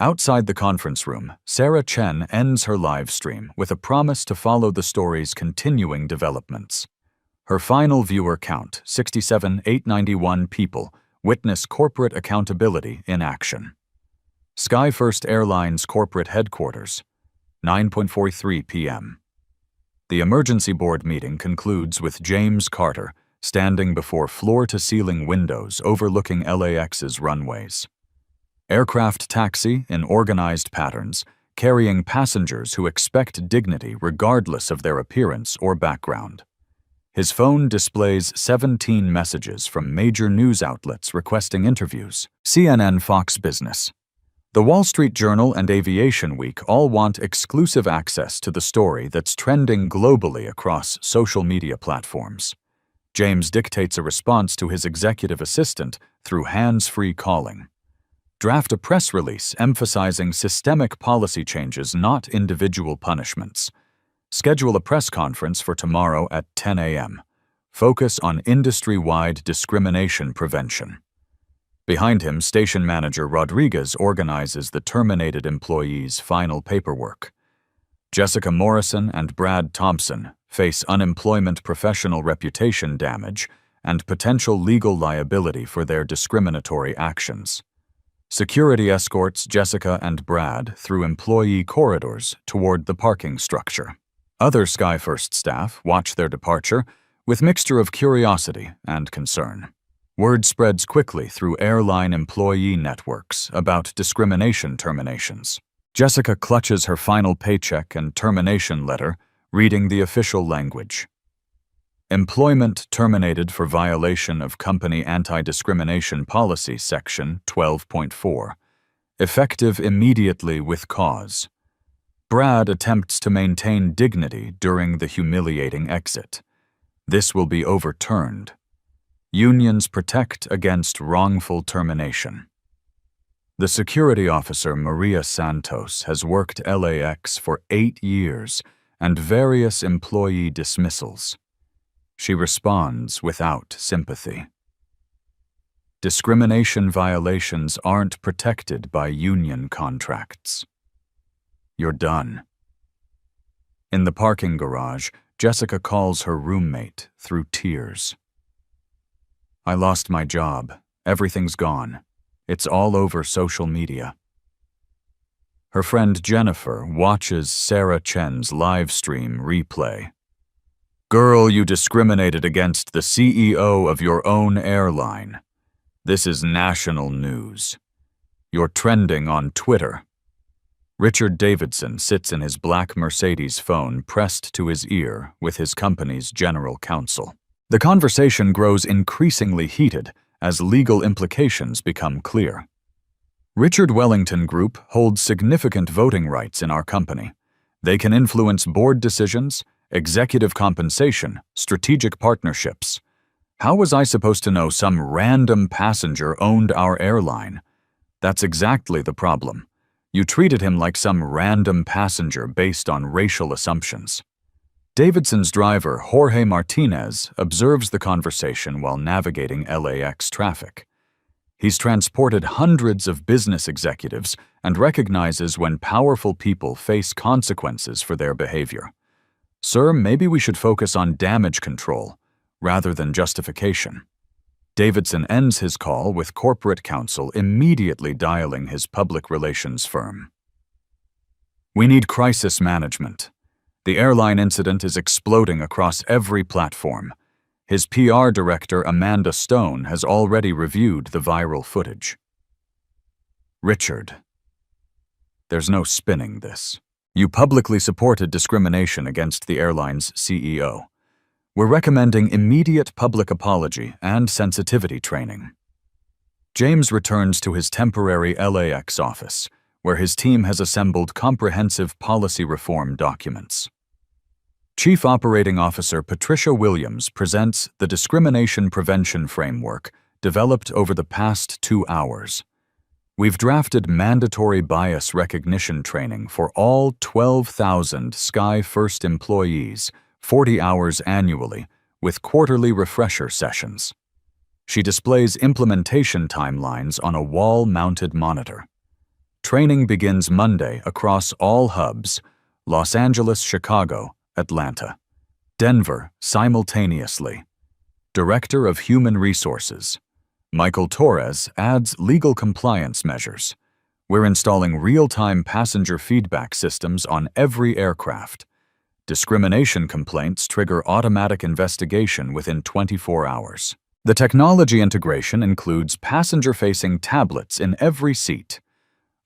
Outside the conference room, Sarah Chen ends her live stream with a promise to follow the story's continuing developments. Her final viewer count, 67,891 people, witness corporate accountability in action. SkyFirst Airlines corporate headquarters, 9:43 p.m. The emergency board meeting concludes with James Carter standing before floor-to-ceiling windows overlooking LAX's runways. Aircraft taxi in organized patterns, carrying passengers who expect dignity regardless of their appearance or background. His phone displays 17 messages from major news outlets requesting interviews. CNN, Fox Business. The Wall Street Journal and Aviation Week all want exclusive access to the story that's trending globally across social media platforms. James dictates a response to his executive assistant through hands-free calling. Draft a press release emphasizing systemic policy changes, not individual punishments. Schedule a press conference for tomorrow at 10 a.m. Focus on industry-wide discrimination prevention. Behind him, station manager Rodriguez organizes the terminated employees' final paperwork. Jessica Morrison and Brad Thompson face unemployment professional reputation damage and potential legal liability for their discriminatory actions. Security escorts Jessica and Brad through employee corridors toward the parking structure. Other SkyFirst staff watch their departure with mixture of curiosity and concern. Word spreads quickly through airline employee networks about discrimination terminations. Jessica clutches her final paycheck and termination letter, reading the official language. Employment terminated for violation of Company Anti-Discrimination Policy Section 12.4. Effective immediately with cause. Brad attempts to maintain dignity during the humiliating exit. This will be overturned. Unions protect against wrongful termination. The security officer Maria Santos has worked LAX for 8 years and various employee dismissals. She responds without sympathy. Discrimination violations aren't protected by union contracts. You're done. In the parking garage, Jessica calls her roommate through tears. I lost my job. Everything's gone. It's all over social media. Her friend Jennifer watches Sarah Chen's live stream replay. Girl, you discriminated against the CEO of your own airline. This is national news. You're trending on Twitter. Richard Davidson sits in his black Mercedes phone pressed to his ear with his company's general counsel. The conversation grows increasingly heated as legal implications become clear. Richard Wellington Group holds significant voting rights in our company. They can influence board decisions, executive compensation, strategic partnerships. How was I supposed to know some random passenger owned our airline? That's exactly the problem. You treated him like some random passenger based on racial assumptions. Davidson's driver, Jorge Martinez, observes the conversation while navigating LAX traffic. He's transported hundreds of business executives and recognizes when powerful people face consequences for their behavior. Sir, maybe we should focus on damage control rather than justification. Davidson ends his call with corporate counsel immediately dialing his public relations firm. We need crisis management. The airline incident is exploding across every platform. His PR director, Amanda Stone, has already reviewed the viral footage. Richard. There's no spinning this. You publicly supported discrimination against the airline's CEO. We're recommending immediate public apology and sensitivity training. James returns to his temporary LAX office, where his team has assembled comprehensive policy reform documents. Chief Operating Officer Patricia Williams presents the Discrimination Prevention Framework developed over the past 2 hours. We've drafted mandatory bias recognition training for all 12,000 Sky First employees, 40 hours annually, with quarterly refresher sessions. She displays implementation timelines on a wall-mounted monitor. Training begins Monday across all hubs: Los Angeles, Chicago, Atlanta, Denver simultaneously. Director of Human Resources Michael Torres adds legal compliance measures. We're installing real-time passenger feedback systems on every aircraft. Discrimination complaints trigger automatic investigation within 24 hours. The technology integration includes passenger-facing tablets in every seat,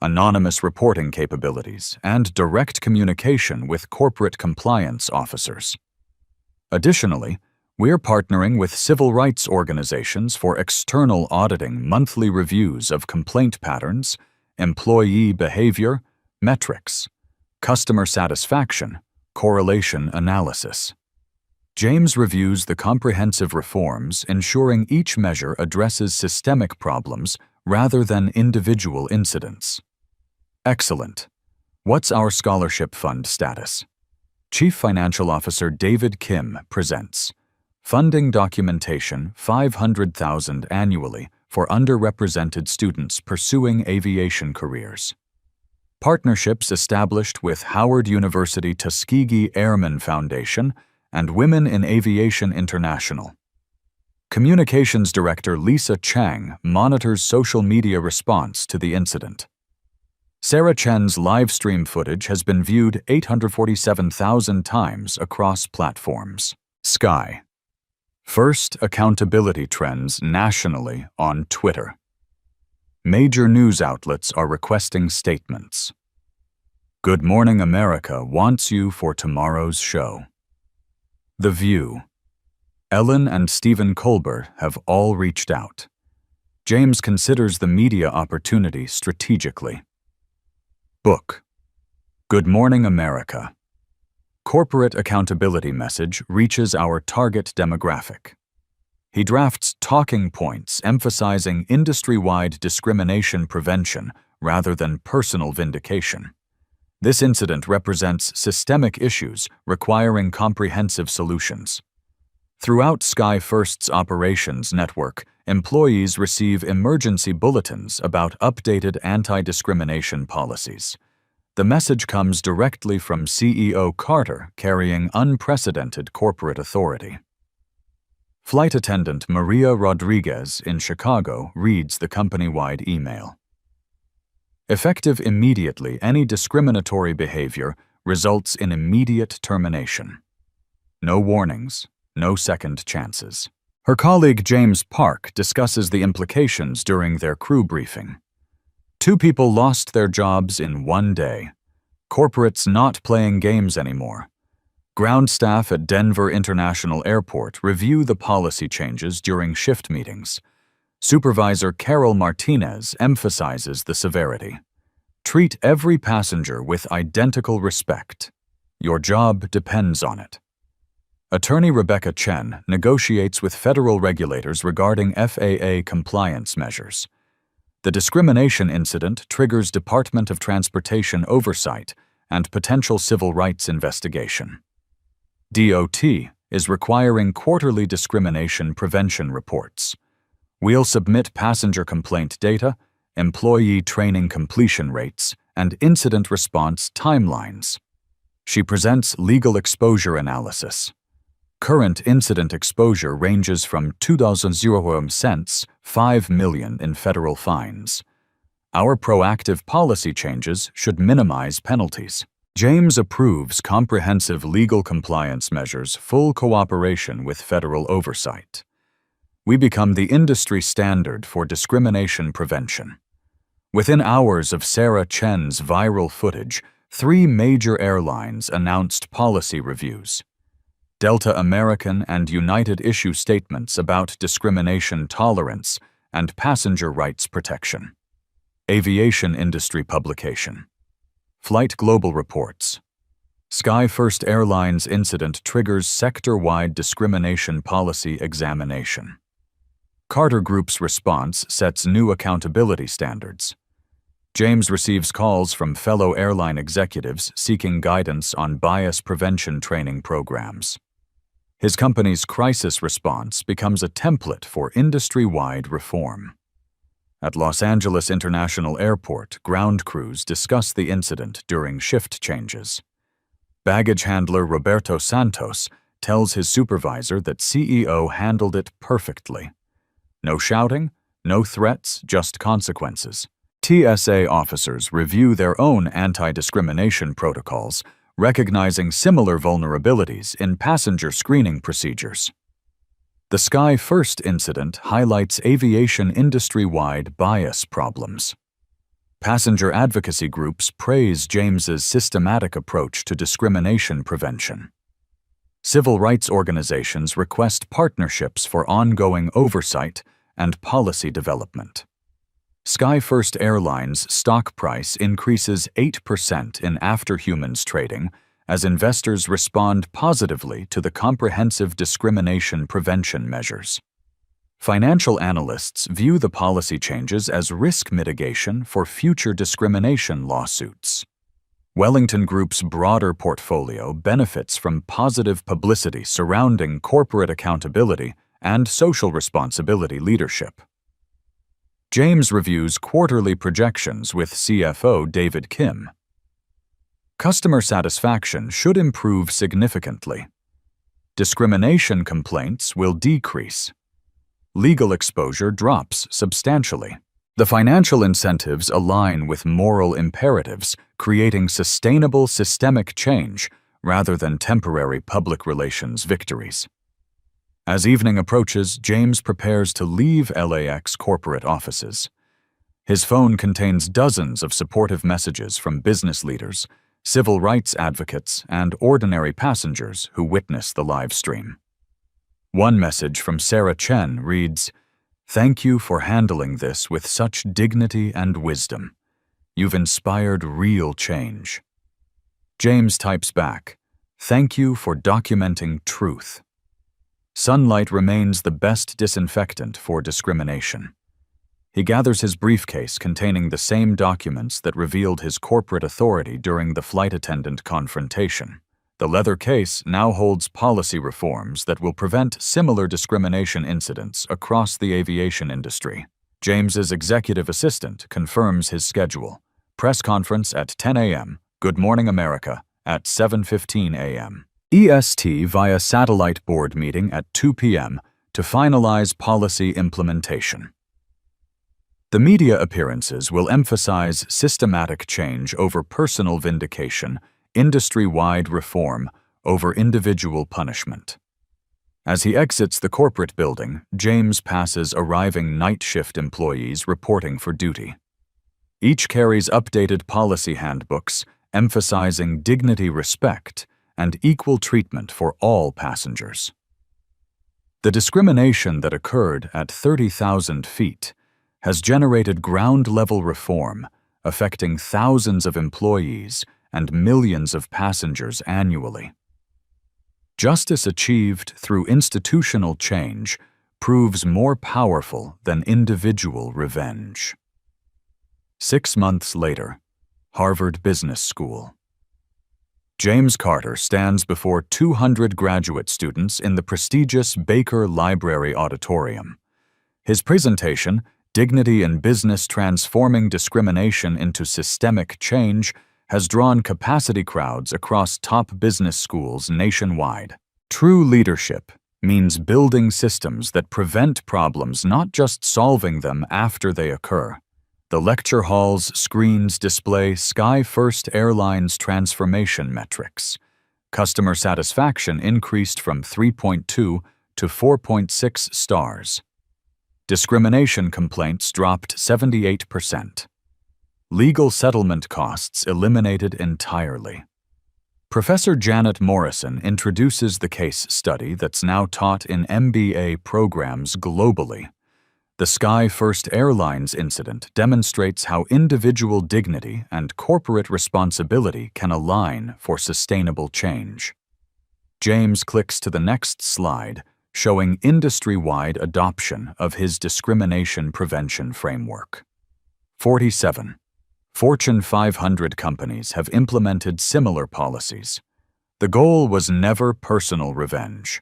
anonymous reporting capabilities, and direct communication with corporate compliance officers. Additionally, we're partnering with civil rights organizations for external auditing monthly reviews of complaint patterns, employee behavior, metrics, customer satisfaction, correlation analysis. James reviews the comprehensive reforms, ensuring each measure addresses systemic problems rather than individual incidents. Excellent. What's our scholarship fund status? Chief Financial Officer David Kim presents funding documentation $500,000 annually for underrepresented students pursuing aviation careers. Partnerships established with Howard University Tuskegee Airmen Foundation and Women in Aviation International. Communications Director Lisa Chang monitors social media response to the incident. Sarah Chen's live stream footage has been viewed 847,000 times across platforms. Sky. First accountability trends nationally on Twitter. Major news outlets are requesting statements. Good Morning America wants you for tomorrow's show. The View. Ellen and Stephen Colbert have all reached out. James considers the media opportunity strategically. Book. Good Morning America. Corporate accountability message reaches our target demographic. He drafts talking points emphasizing industry-wide discrimination prevention rather than personal vindication. This incident represents systemic issues requiring comprehensive solutions. Throughout Sky First's operations network, employees receive emergency bulletins about updated anti-discrimination policies. The message comes directly from CEO Carter, carrying unprecedented corporate authority. Flight attendant Maria Rodriguez in Chicago reads the company-wide email. Effective immediately, any discriminatory behavior results in immediate termination. No warnings, no second chances. Her colleague James Park discusses the implications during their crew briefing. 2 people lost their jobs in 1 day. Corporates not playing games anymore. Ground staff at Denver International Airport review the policy changes during shift meetings. Supervisor Carol Martinez emphasizes the severity. Treat every passenger with identical respect. Your job depends on it. Attorney Rebecca Chen negotiates with federal regulators regarding FAA compliance measures. The discrimination incident triggers Department of Transportation oversight and potential civil rights investigation. DOT is requiring quarterly discrimination prevention reports. We'll submit passenger complaint data, employee training completion rates, and incident response timelines. She presents legal exposure analysis. Current incident exposure ranges from $2,000 $5 million in federal fines. Our proactive policy changes should minimize penalties. James approves comprehensive legal compliance measures, full cooperation with federal oversight. We become the industry standard for discrimination prevention. Within hours of Sarah Chen's viral footage, 3 major airlines announced policy reviews. Delta American and United issue statements about discrimination tolerance and passenger rights protection. Aviation industry publication. Flight Global reports. SkyFirst Airlines incident triggers sector-wide discrimination policy examination. Carter Group's response sets new accountability standards. James receives calls from fellow airline executives seeking guidance on bias prevention training programs. His company's crisis response becomes a template for industry-wide reform. At Los Angeles International Airport, ground crews discuss the incident during shift changes. Baggage handler Roberto Santos tells his supervisor that CEO handled it perfectly. No shouting, no threats, just consequences. TSA officers review their own anti-discrimination protocols, recognizing similar vulnerabilities in passenger screening procedures. The SkyFirst incident highlights aviation industry-wide bias problems. Passenger advocacy groups praise James's systematic approach to discrimination prevention. Civil rights organizations request partnerships for ongoing oversight and policy development. SkyFirst Airlines' stock price increases 8% in after-humans trading as investors respond positively to the comprehensive discrimination prevention measures. Financial analysts view the policy changes as risk mitigation for future discrimination lawsuits. Wellington Group's broader portfolio benefits from positive publicity surrounding corporate accountability and social responsibility leadership. James reviews quarterly projections with CFO David Kim. Customer satisfaction should improve significantly. Discrimination complaints will decrease. Legal exposure drops substantially. The financial incentives align with moral imperatives, creating sustainable systemic change rather than temporary public relations victories. As evening approaches, James prepares to leave LAX corporate offices. His phone contains dozens of supportive messages from business leaders, civil rights advocates, and ordinary passengers who witness the live stream. One message from Sarah Chen reads, "Thank you for handling this with such dignity and wisdom. You've inspired real change." James types back, "Thank you for documenting truth." Sunlight remains the best disinfectant for discrimination. He gathers his briefcase containing the same documents that revealed his corporate authority during the flight attendant confrontation. The leather case now holds policy reforms that will prevent similar discrimination incidents across the aviation industry. James's executive assistant confirms his schedule. Press conference at 10 a.m., Good Morning America at 7:15 a.m. EST via satellite board meeting at 2 p.m. to finalize policy implementation. The media appearances will emphasize systematic change over personal vindication, industry-wide reform over individual punishment. As he exits the corporate building, James passes arriving night shift employees reporting for duty. Each carries updated policy handbooks emphasizing dignity, respect, and equal treatment for all passengers. The discrimination that occurred at 30,000 feet has generated ground-level reform affecting thousands of employees and millions of passengers annually. Justice achieved through institutional change proves more powerful than individual revenge. 6 months later, Harvard Business School. James Carter stands before 200 graduate students in the prestigious Baker Library Auditorium. His presentation, Dignity in Business Transforming Discrimination into Systemic Change, has drawn capacity crowds across top business schools nationwide. True leadership means building systems that prevent problems, not just solving them after they occur. The lecture hall's screens display SkyFirst Airlines transformation metrics. Customer satisfaction increased from 3.2 to 4.6 stars. Discrimination complaints dropped 78%. Legal settlement costs eliminated entirely. Professor Janet Morrison introduces the case study that's now taught in MBA programs globally. The SkyFirst Airlines incident demonstrates how individual dignity and corporate responsibility can align for sustainable change. James clicks to the next slide, showing industry-wide adoption of his discrimination prevention framework. 47. Fortune 500 companies have implemented similar policies. The goal was never personal revenge.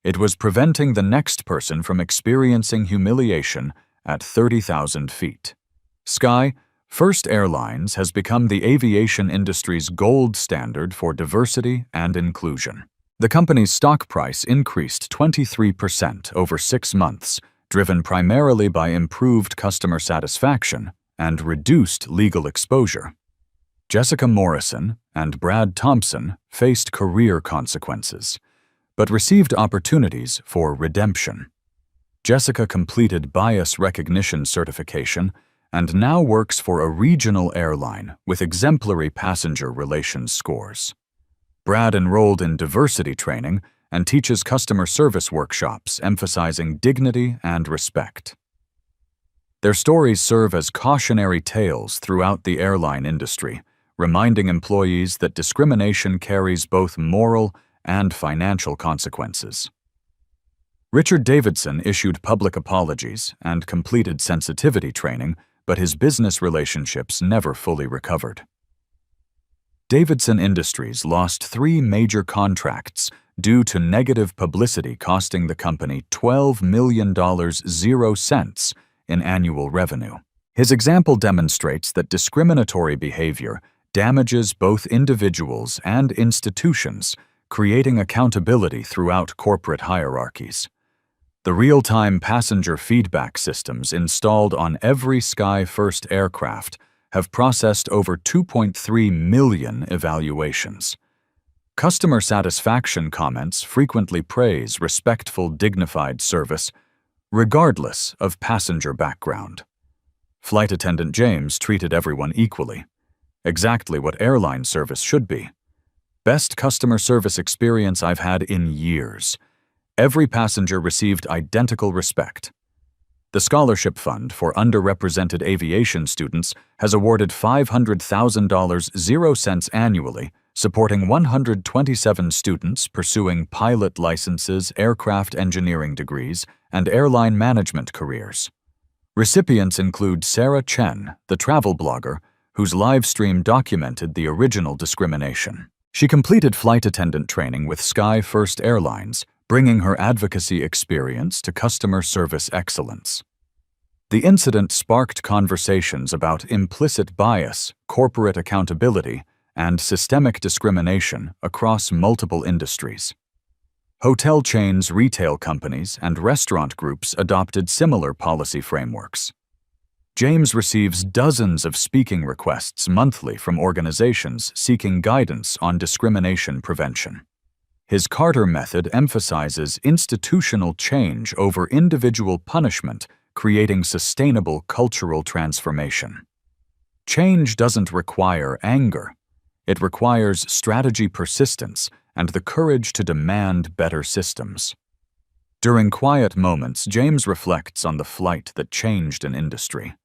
It was preventing the next person from experiencing humiliation at 30,000 feet. SkyFirst Airlines has become the aviation industry's gold standard for diversity and inclusion. The company's stock price increased 23% over 6 months, driven primarily by improved customer satisfaction and reduced legal exposure. Jessica Morrison and Brad Thompson faced career consequences, but received opportunities for redemption. Jessica completed bias recognition certification and now works for a regional airline with exemplary passenger relations scores. Brad enrolled in diversity training and teaches customer service workshops emphasizing dignity and respect. Their stories serve as cautionary tales throughout the airline industry, reminding employees that discrimination carries both moral and financial consequences. Richard Davidson issued public apologies and completed sensitivity training, but his business relationships never fully recovered. Davidson Industries lost 3 major contracts due to negative publicity costing the company $12 million 0 cents in annual revenue. His example demonstrates that discriminatory behavior damages both individuals and institutions, creating accountability throughout corporate hierarchies. The real-time passenger feedback systems installed on every SkyFirst aircraft have processed over 2.3 million evaluations. Customer satisfaction comments frequently praise respectful, dignified service, regardless of passenger background. Flight attendant James treated everyone equally, exactly what airline service should be. Best customer service experience I've had in years. Every passenger received identical respect. The Scholarship Fund for Underrepresented Aviation Students has awarded $500,000 0 cents annually, supporting 127 students pursuing pilot licenses, aircraft engineering degrees, and airline management careers. Recipients include Sarah Chen, the travel blogger, whose live stream documented the original discrimination. She completed flight attendant training with SkyFirst Airlines, bringing her advocacy experience to customer service excellence. The incident sparked conversations about implicit bias, corporate accountability, and systemic discrimination across multiple industries. Hotel chains, retail companies, and restaurant groups adopted similar policy frameworks. James receives dozens of speaking requests monthly from organizations seeking guidance on discrimination prevention. His Carter method emphasizes institutional change over individual punishment, creating sustainable cultural transformation. Change doesn't require anger. It requires strategy persistence and the courage to demand better systems. During quiet moments, James reflects on the flight that changed an industry.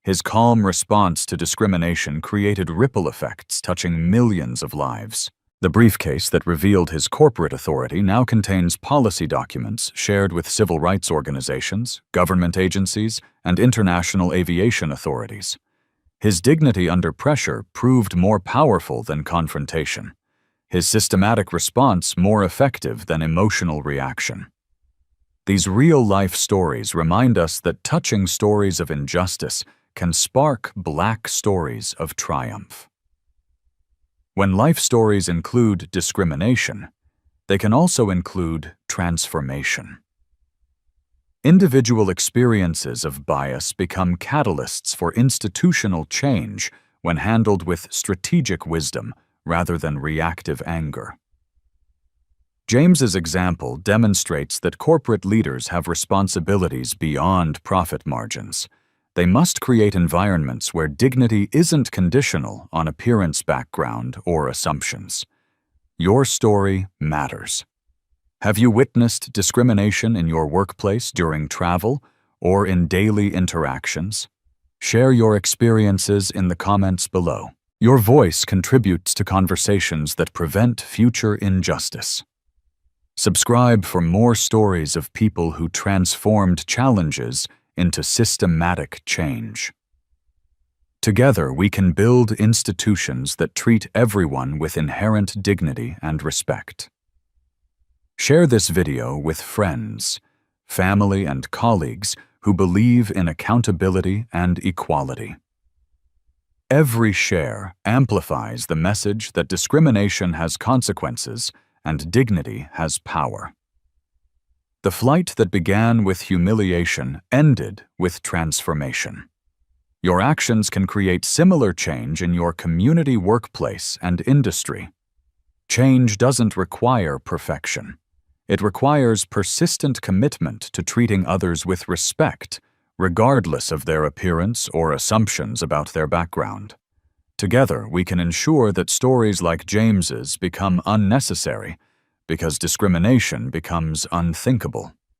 His calm response to discrimination created ripple effects touching millions of lives. The briefcase that revealed his corporate authority now contains policy documents shared with civil rights organizations, government agencies, and international aviation authorities. His dignity under pressure proved more powerful than confrontation. His systematic response more effective than emotional reaction. These real-life stories remind us that touching stories of injustice can spark black stories of triumph. When life stories include discrimination, they can also include transformation. Individual experiences of bias become catalysts for institutional change when handled with strategic wisdom rather than reactive anger. James's example demonstrates that corporate leaders have responsibilities beyond profit margins. They must create environments where dignity isn't conditional on appearance, background, or assumptions. Your story matters. Have you witnessed discrimination in your workplace during travel or in daily interactions? Share your experiences in the comments below. Your voice contributes to conversations that prevent future injustice. Subscribe for more stories of people who transformed challenges into systematic change. Together, we can build institutions that treat everyone with inherent dignity and respect. Share this video with friends, family, and colleagues who believe in accountability and equality. Every share amplifies the message that discrimination has consequences and dignity has power. The flight that began with humiliation ended with transformation. Your actions can create similar change in your community, workplace, and industry. Change doesn't require perfection. It requires persistent commitment to treating others with respect, regardless of their appearance or assumptions about their background. Together, we can ensure that stories like James's become unnecessary because discrimination becomes unthinkable.